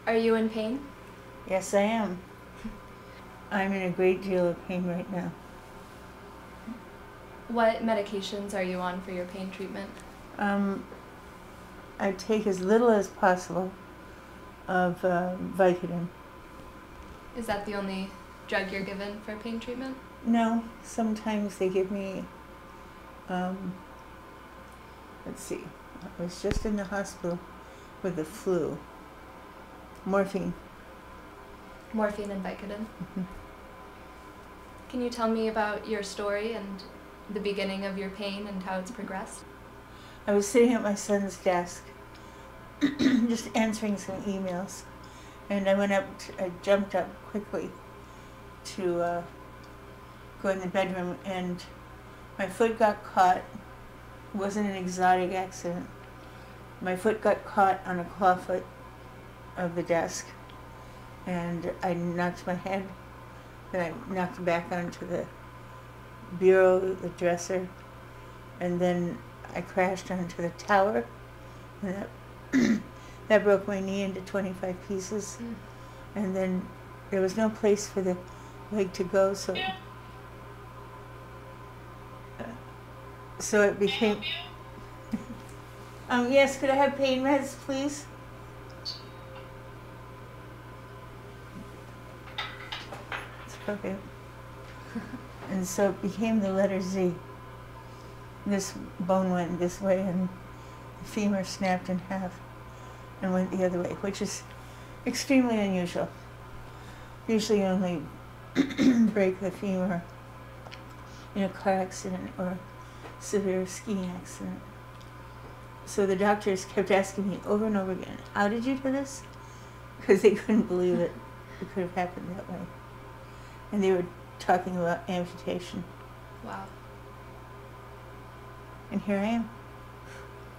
Are you in pain? Yes, I am. I'm in a great deal of pain right now. What medications are you on for your pain treatment? I take as little as possible of Vicodin. Is that the only drug you're given for pain treatment? No, sometimes they give me, let's see, I was just in the hospital with the flu. Morphine. Morphine and Vicodin. Mhm. Can you tell me about your story and the beginning of your pain and how it's progressed? I was sitting at my son's desk, just answering some emails, and I jumped up quickly to go in the bedroom, and my foot got caught. It wasn't an exotic accident. My foot got caught on a clawfoot of the desk, and I knocked my head, then I knocked back onto the bureau, the dresser, and then I crashed onto the tower, and that broke my knee into 25 pieces. And then there was no place for the leg to go, so it became. Yes, could I have pain meds, please? It's okay. And so it became the letter Z. This bone went this way, and the femur snapped in half and went the other way, which is extremely unusual. Usually you only break the femur in a car accident or severe skiing accident. So the doctors kept asking me over and over again, how did you do this? Because they couldn't believe it could have happened that way. And they were talking about amputation. Wow. And here I am.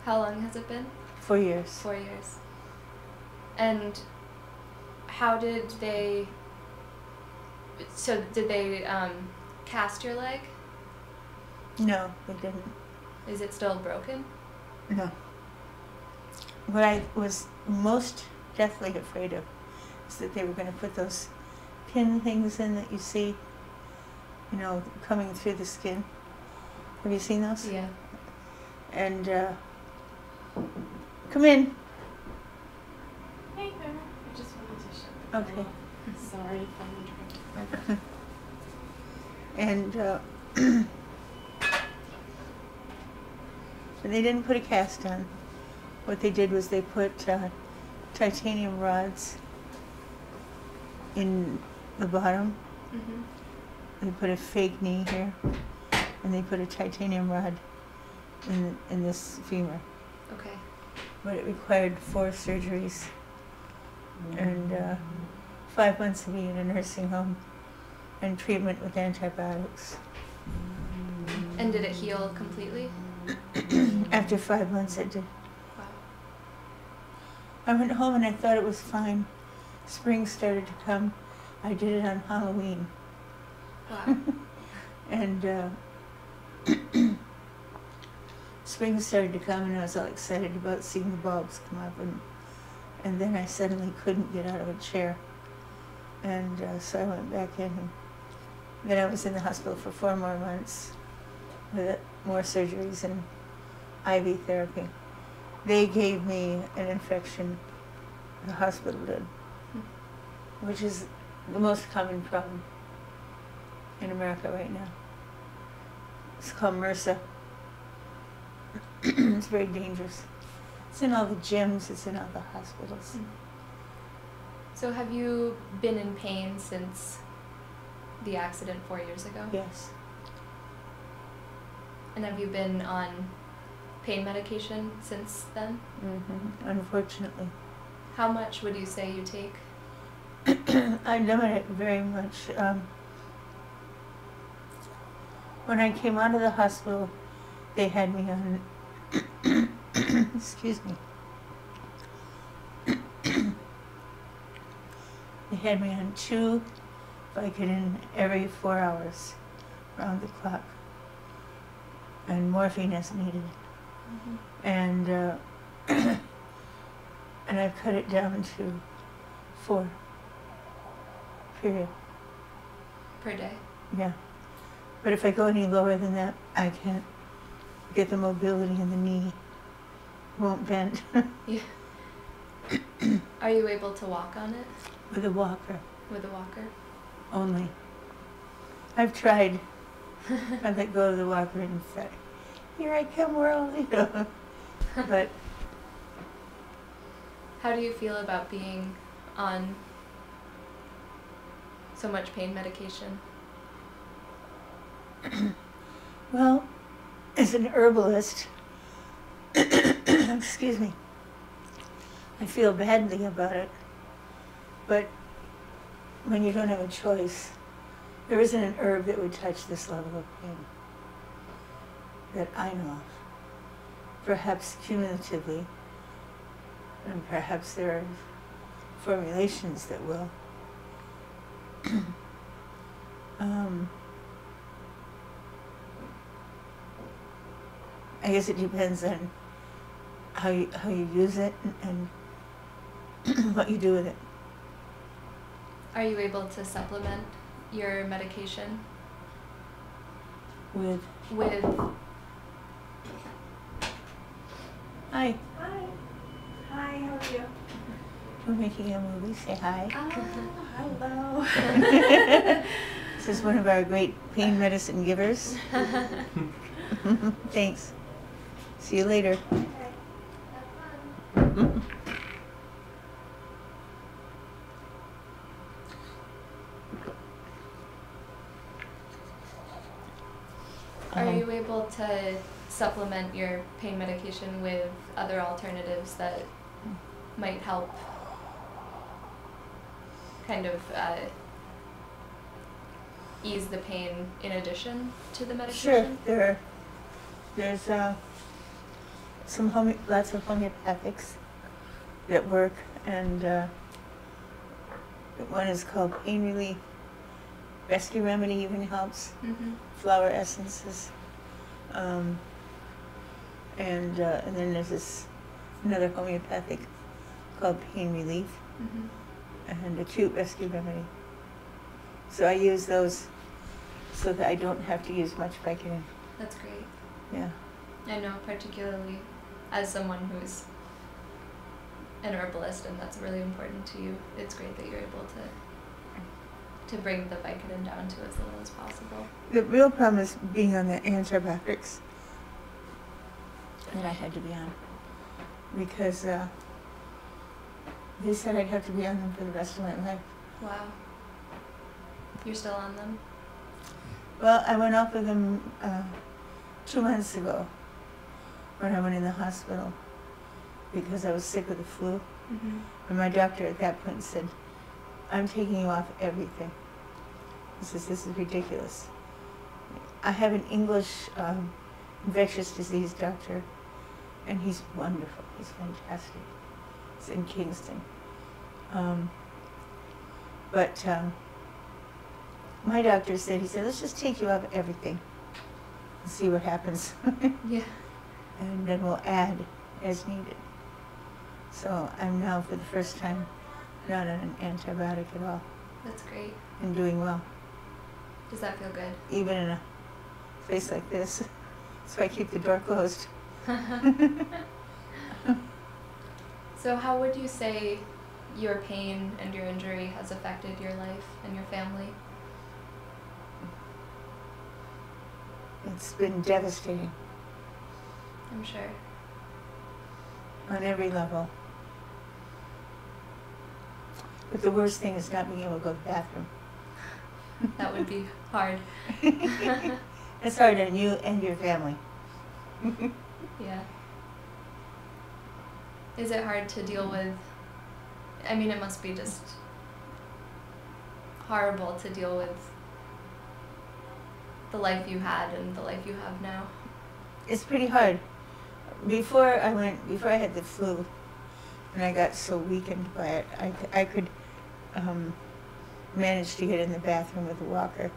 How long has it been? 4 years. 4 years. And how did they, did they cast your leg? No, they didn't. Is it still broken? No. What I was most deathly afraid of is that they were going to put those pin things in that you see, coming through the skin. Have you seen those? Yeah. And, come in. Hey there. I just wanted to show you. Okay. Sorry if I'm interrupting. And, but they didn't put a cast on. What they did was they put titanium rods in the bottom. Mm-hmm. They put a fake knee here, and they put a titanium rod in this femur. Okay. But it required 4 surgeries and 5 months of being in a nursing home and treatment with antibiotics. And did it heal completely? After 5 months it did. Wow. I went home and I thought it was fine. Spring started to come. I did it on Halloween. Wow. And spring started to come, and I was all excited about seeing the bulbs come up, and then I suddenly couldn't get out of a chair, and so I went back in, and then I was in the hospital for 4 more months with more surgeries and IV therapy. They gave me an infection, the hospital did, which is the most common problem in America right now. It's called MRSA. It's very dangerous. It's in all the gyms, it's in all the hospitals. So have you been in pain since the accident 4 years ago? Yes. And have you been on pain medication since then? Mm-hmm. Unfortunately. How much would you say you take? I limit it very much. When I came out of the hospital, they had me on, excuse me, they had me on 2 Vicodin every 4 hours, round the clock, and morphine as needed. Mm-hmm. And and I've cut it down to 4. Period. Per day? Yeah. But if I go any lower than that, I can't get the mobility in the knee. Won't bend. Yeah. Are you able to walk on it? With a walker. With a walker? Only. I've tried. I let go of the walker and said, "Here I come, world," you know. But how do you feel about being on so much pain medication? well, as an herbalist, excuse me, I feel badly about it. But when you don't have a choice, there isn't an herb that would touch this level of pain that I know of. Perhaps cumulatively, and perhaps there are formulations that will. I guess it depends on how you use it and what you do with it. Are you able to supplement your medication With Hi, Hi. Hi, how are you? we're making a movie. Say hi. Hello. This is one of our great pain medicine givers. Thanks. See you later. Okay. Have fun. Are you able to supplement your pain medication with other alternatives that might help kind of ease the pain in addition to the medication? Sure. There's lots of homeopathics that work, and one is called Pain Relief. Rescue Remedy even helps. Mm-hmm. Flower essences, and then there's another homeopathic called Pain Relief, Mm-hmm. and Acute Rescue Remedy. So I use those so that I don't have to use much Vicodin. That's great. Yeah. I know, particularly as someone who's an herbalist and that's really important to you, it's great that you're able to bring the Vicodin down to as little as possible. The real problem is being on the antibiotics that I had to be on, because they said I'd have to be on them for the rest of my life. Wow. You're still on them? Well, I went off of them 2 months ago when I went in the hospital because I was sick with the flu. Mm-hmm. And my doctor at that point said, "I'm taking you off everything." He says, "This is ridiculous." I have an English infectious disease doctor, and he's wonderful. He's fantastic. He's in Kingston. But my doctor said, "Let's just take you off everything and see what happens." Yeah. And then we'll add as needed. So I'm now, for the first time, not on an antibiotic at all, That's great. and doing well, Does that feel good? even in a place like this. So I keep the door closed. So how would you say your pain and your injury has affected your life and your family? It's been devastating I'm sure. on every level. But the worst thing is not being able to go to the bathroom. That would be hard. It's hard on you and your family. Yeah. Is it hard to deal with? I mean, it must be just horrible to deal with the life you had and the life you have now. It's pretty hard. Before I had the flu, and I got so weakened by it, I could manage to get in the bathroom with a walker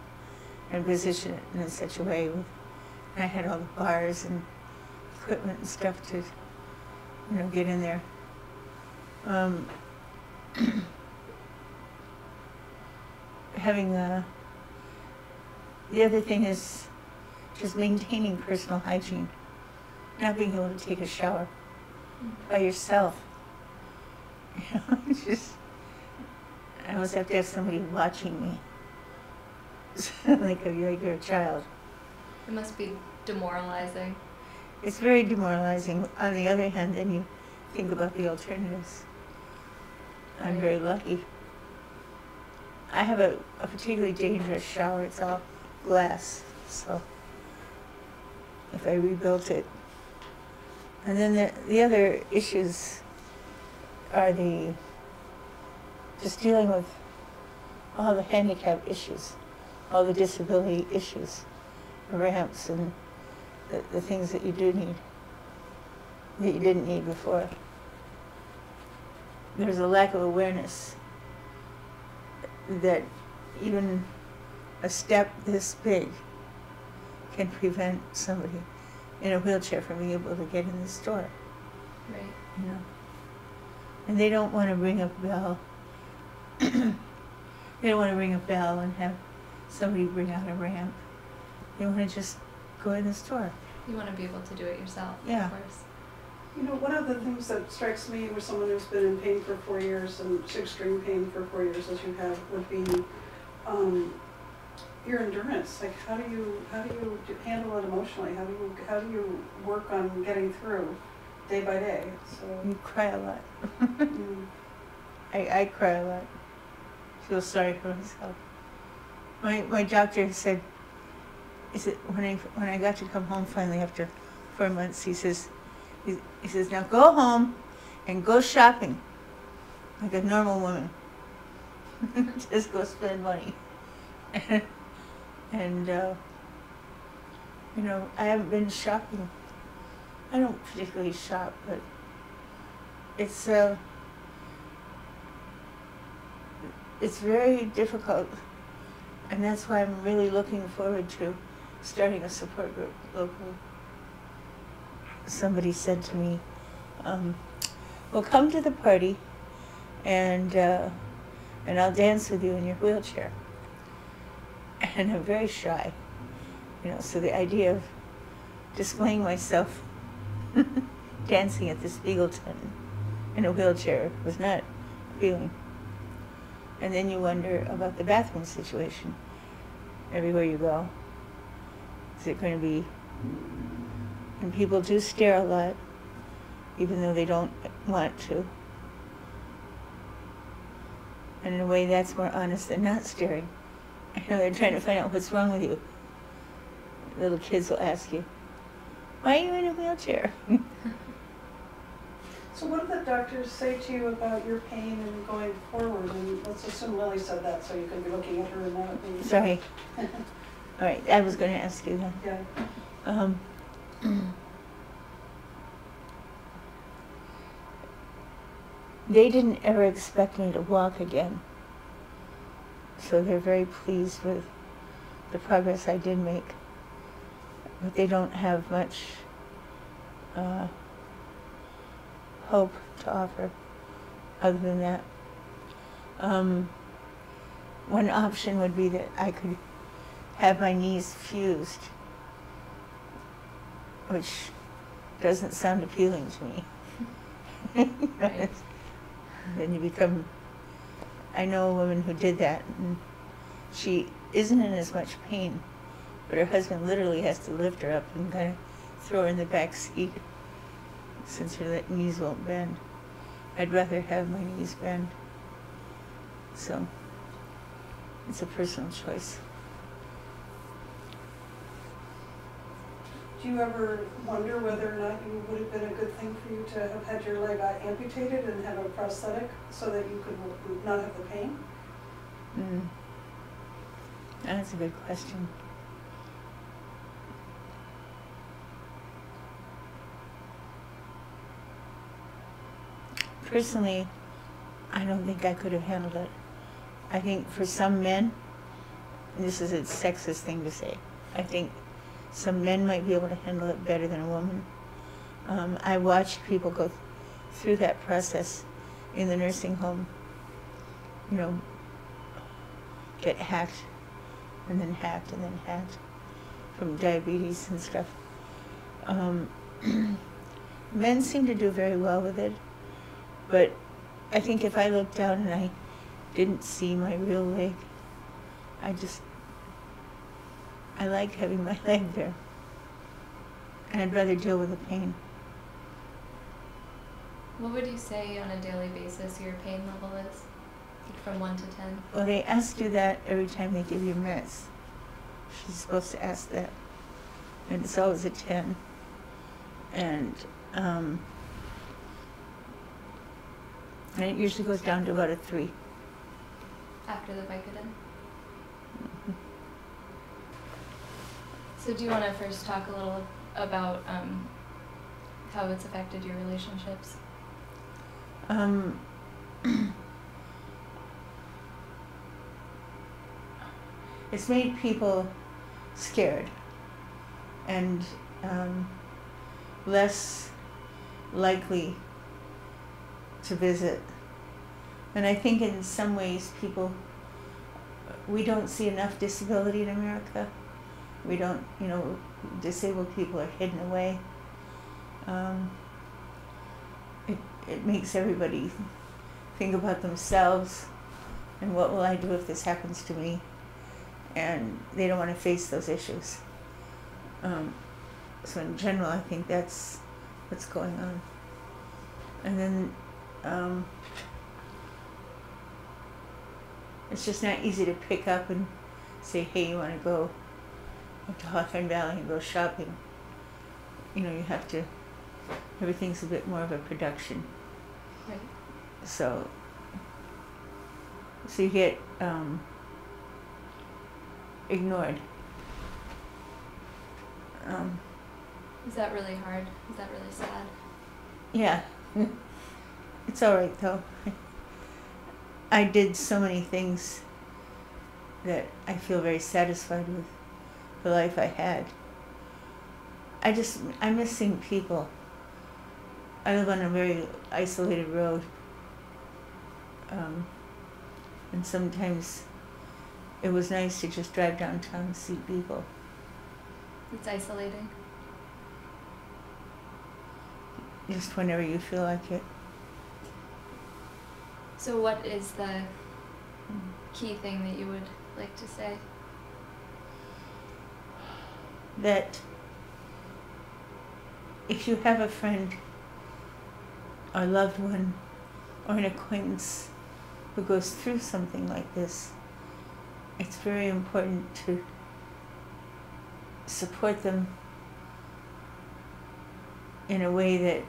and position it in such a way. And I had all the bars and equipment and stuff to, get in there. having the other thing is just maintaining personal hygiene, not being able to take a shower by yourself. You know, it's just, I always have to have somebody watching me, like you're a child. It must be demoralizing. It's very demoralizing. On the other hand, then you think about the alternatives. I'm Right. very lucky. I have a particularly dangerous shower. It's all glass, so if I rebuilt it. And then the other issues are just dealing with all the handicap issues, all the disability issues, ramps and the things that you do need, that you didn't need before. There's a lack of awareness that even a step this big can prevent somebody in a wheelchair from being able to get in the store. Right. You know? And they don't want to ring a bell. They don't want to ring a bell and have somebody bring out a ramp. They want to just go in the store. You want to be able to do it yourself, Yeah. of course. You know, one of the things that strikes me with someone who's been in pain for 4 years and extreme pain for 4 years, as you have, would be your endurance. Like, how do you handle it emotionally? How do you work on getting through day by day? So You cry a lot. mm, I cry a lot. Feel sorry for myself. My doctor said, when I got to come home finally after 4 months, he says, now go home and go shopping like a normal woman. Just go spend money. And you know, I haven't been shopping. I don't particularly shop, but it's very difficult, and that's why I'm really looking forward to starting a support group locally. Somebody said to me, well, come to the party and I'll dance with you in your wheelchair. And I'm very shy, you know, so the idea of displaying myself dancing at the Spiegelton in a wheelchair was not appealing. And then you wonder about the bathroom situation everywhere you go. Is it going to be, and people do stare a lot, even though they don't want to. And in a way that's more honest than not staring. I know they're trying to find out what's wrong with you. Little kids will ask you, why are you in a wheelchair? so what did the doctors say to you about your pain and going forward? And let's assume Lily said that, so you can be looking at her and not at me. Sorry. All right, I was going to ask you that. Yeah. They didn't ever expect me to walk again. So they're very pleased with the progress I did make. But they don't have much hope to offer other than that. One option would be that I could have my knees fused, which doesn't sound appealing to me. Right. Then you become, I know a woman who did that, and she isn't in as much pain, but her husband literally has to lift her up and kind of throw her in the back seat since her knees won't bend. I'd rather have my knees bend. So it's a personal choice. Do you ever wonder whether or not it would have been a good thing for you to have had your leg amputated and have a prosthetic so that you could not have the pain? That's a good question. Personally, I don't think I could have handled it. I think for some men, and this is a sexist thing to say, I think some men might be able to handle it better than a woman. I watched people go through that process in the nursing home. You know, get hacked and then hacked and then hacked from diabetes and stuff. Men seem to do very well with it, but I think if I looked down and I didn't see my real leg, I like having my leg there. And I'd rather deal with the pain. What would you say on a daily basis your pain level is? Like from 1 to 10? Well, they ask you that every time they give you meds. She's supposed to ask that. And it's always a 10. And it usually goes down to about a 3. After the Vicodin? So do you want to first talk a little about how it's affected your relationships? It's made people scared and less likely to visit. And I think in some ways we don't see enough disability in America. We don't, disabled people are hidden away. It makes everybody think about themselves and what will I do if this happens to me? And they don't want to face those issues. So in general, I think that's what's going on. And then it's just not easy to pick up and say, hey, you want to go up to Hawthorne Valley and go shopping. You have to, everything's a bit more of a production. Right. So you get ignored. Is that really hard? Is that really sad? Yeah. It's all right, though. I did so many things that I feel very satisfied with the life I had. I miss seeing people. I live on a very isolated road. And sometimes it was nice to just drive downtown and see people. It's isolating. Just whenever you feel like it. So what is the key thing that you would like to say? That if you have a friend or loved one or an acquaintance who goes through something like this, it's very important to support them in a way that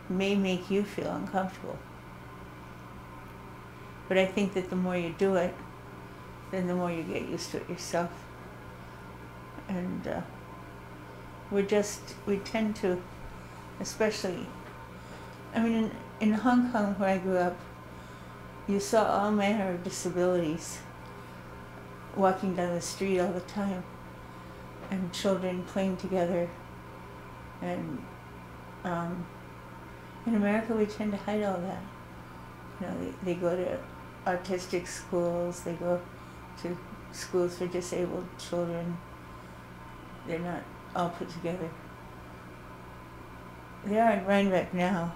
may make you feel uncomfortable. But I think that the more you do it, then the more you get used to it yourself. And we tend to, especially, in Hong Kong where I grew up, you saw all manner of disabilities walking down the street all the time, and children playing together. And in America we tend to hide all that. They go to autistic schools, they go to schools for disabled children. They're not all put together. They are in Rhinebeck now,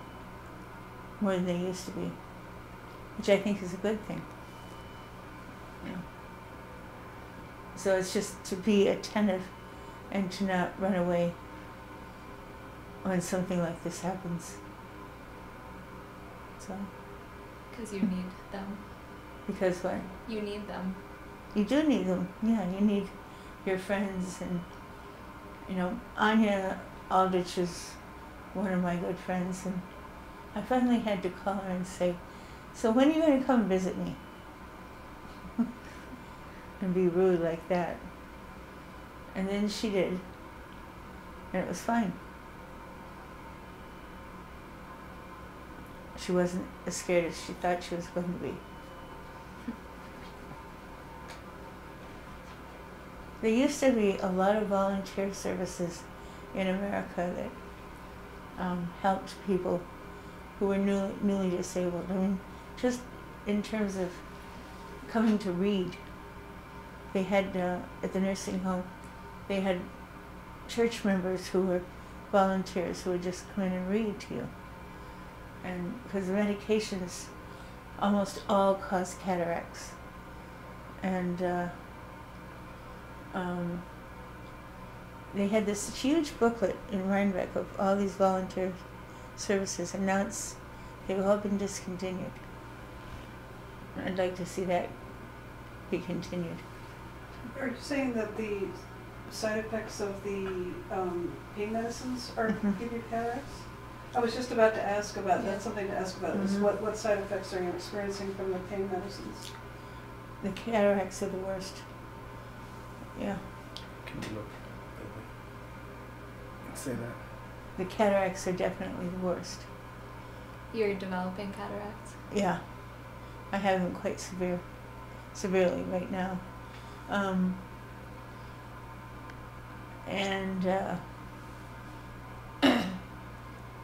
more than they used to be, which I think is a good thing. So it's just to be attentive and to not run away when something like this happens. So. Because you need them. Because what? You need them. You do need them. Yeah, you need your friends. And Anya Aldrich is one of my good friends, and I finally had to call her and say, so when are you going to come visit me? And be rude like that. And then she did, and it was fine. She wasn't as scared as she thought she was going to be. There used to be a lot of volunteer services in America that helped people who were newly disabled. Just in terms of coming to read they had, at the nursing home, they had church members who were volunteers who would just come in and read to you. And because the medications almost all cause cataracts. And they had this huge booklet in Rhinebeck of all these volunteer services, and now they've all been discontinued. I'd like to see that be continued. Are you saying that the side effects of the pain medicines are give you cataracts? I was just about to ask about that. Something to ask about is what side effects are you experiencing from the pain medicines? The cataracts are the worst. Yeah. Can you look? Say that. The cataracts are definitely the worst. You're developing cataracts? Yeah. I have them quite severely right now.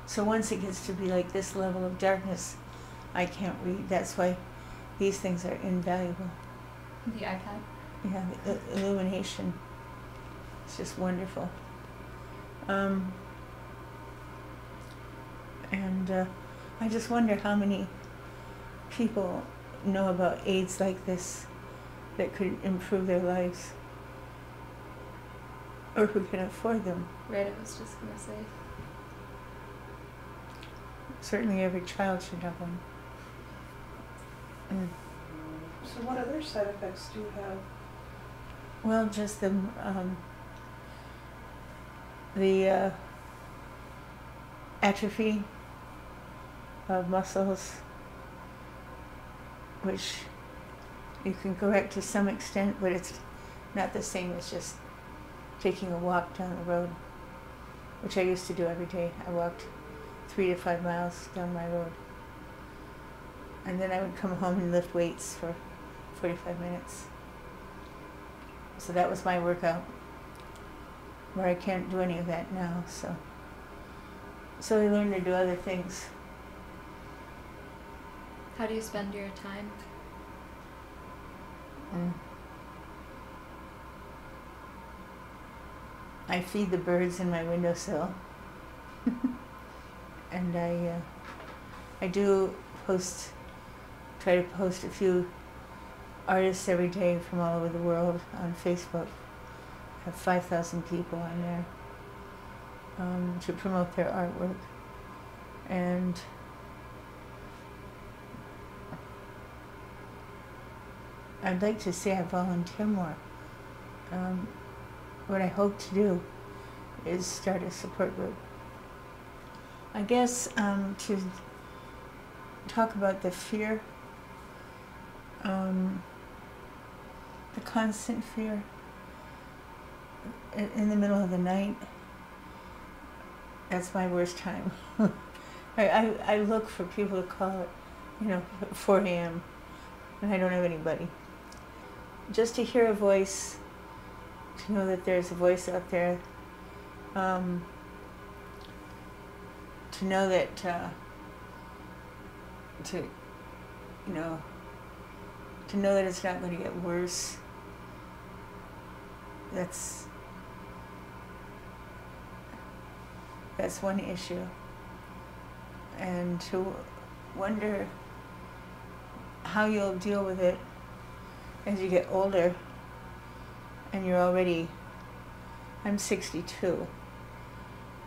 So once it gets to be like this level of darkness, I can't read. That's why these things are invaluable. The iPad? Yeah, the illumination. It's just wonderful. I just wonder how many people know about aids like this that could improve their lives, or who can afford them. Right, I was just going to say. Certainly every child should have one. So what other side effects do you have? Well, just the atrophy of muscles, which you can correct to some extent, but it's not the same as just taking a walk down the road, which I used to do every day. I walked 3 to 5 miles down my road. And then I would come home and lift weights for 45 minutes. So that was my workout, where I can't do any of that now, so I learned to do other things. How do you spend your time? I feed the birds in my windowsill. And I do try to post a few artists every day from all over the world on Facebook. I have 5,000 people on there to promote their artwork. And I'd like to say I volunteer more. What I hope to do is start a support group. I guess to talk about the fear, the constant fear in the middle of the night. That's my worst time. I look for people to call at 4 a.m. and I don't have anybody. Just to hear a voice, to know that there's a voice out there, to know that to know that it's not going to get worse. That's one issue. And to wonder how you'll deal with it as you get older and you're already, I'm 62,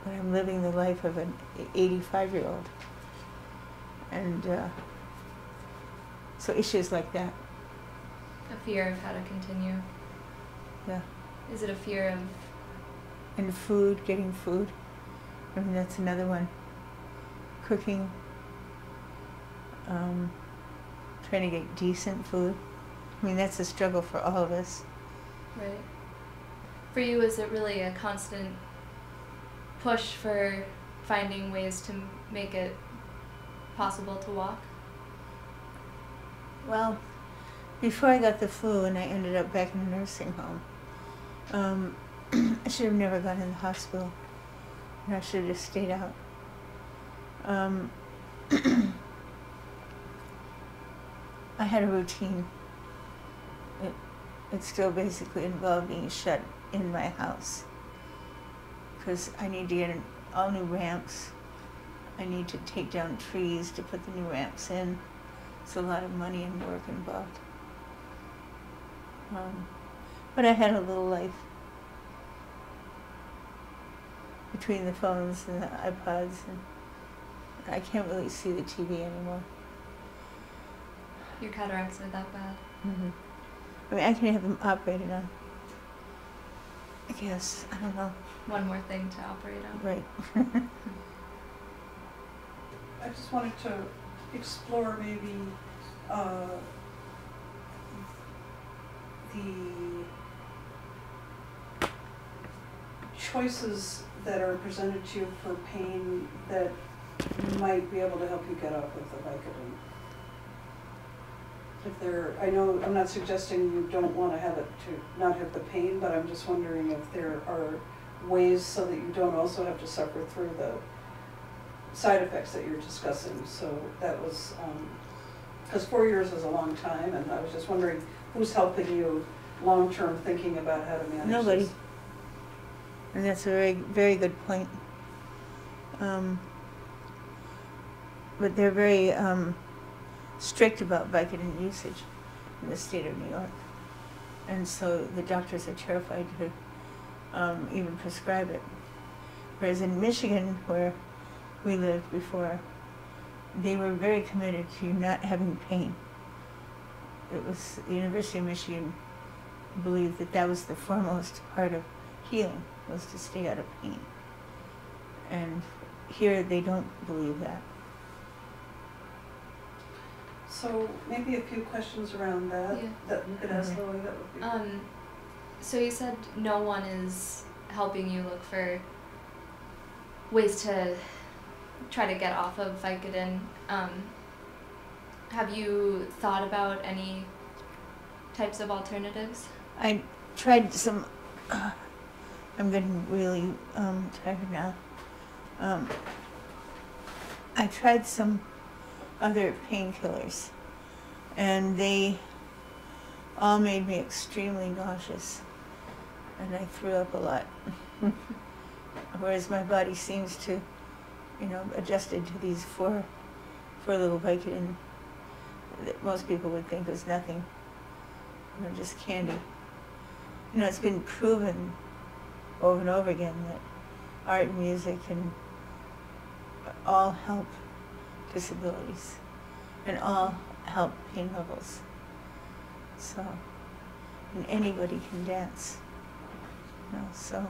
but I'm living the life of an 85-year-old. And so issues like that. A fear of how to continue. Yeah. Is it a fear of... And food, getting food. I mean, that's another one. Cooking. Trying to get decent food. I mean, that's a struggle for all of us. Right. For you, is it really a constant push for finding ways to make it possible to walk? Well, before I got the flu and I ended up back in a nursing home, I should have never gone in the hospital. And I should have just stayed out. I had a routine. it still basically involved being shut in my house. Because I need to get all new ramps. I need to take down trees to put the new ramps in. It's a lot of money and work involved. But I had a little life between the phones and the iPods, and I can't really see the TV anymore. Your cataracts are that bad? Mm-hmm. I mean, I can have them operated on. I guess. I don't know. One more thing to operate on. Right. I just wanted to explore maybe the choices that are presented to you for pain that might be able to help you get off of the Vicodin. If there, I know I'm not suggesting you don't want to have it to not have the pain, but I'm just wondering if there are ways so that you don't also have to suffer through the side effects that you're discussing. So that was, because 4 years is a long time, and I was just wondering who's helping you long-term thinking about how to manage Nobody. this? And that's a very, very good point. But they're very strict about Vicodin usage in the state of New York. And so the doctors are terrified to even prescribe it. Whereas in Michigan, where we lived before, they were very committed to not having pain. It was the University of Michigan believed that that was the foremost part of healing, was to stay out of pain. And here they don't believe that. So maybe a few questions around that, Yeah. that you could ask Lily, that would be. So you said no one is helping you look for ways to try to get off of Vicodin. Have you thought about any types of alternatives? I tried some, I'm getting really tired now. I tried some other painkillers, and they all made me extremely nauseous, and I threw up a lot. Whereas my body seems to, adjusted to these four little Vicodin that most people would think was nothing, just candy. It's been proven over and over again that art and music can all help disabilities and all help pain levels. So, and anybody can dance, so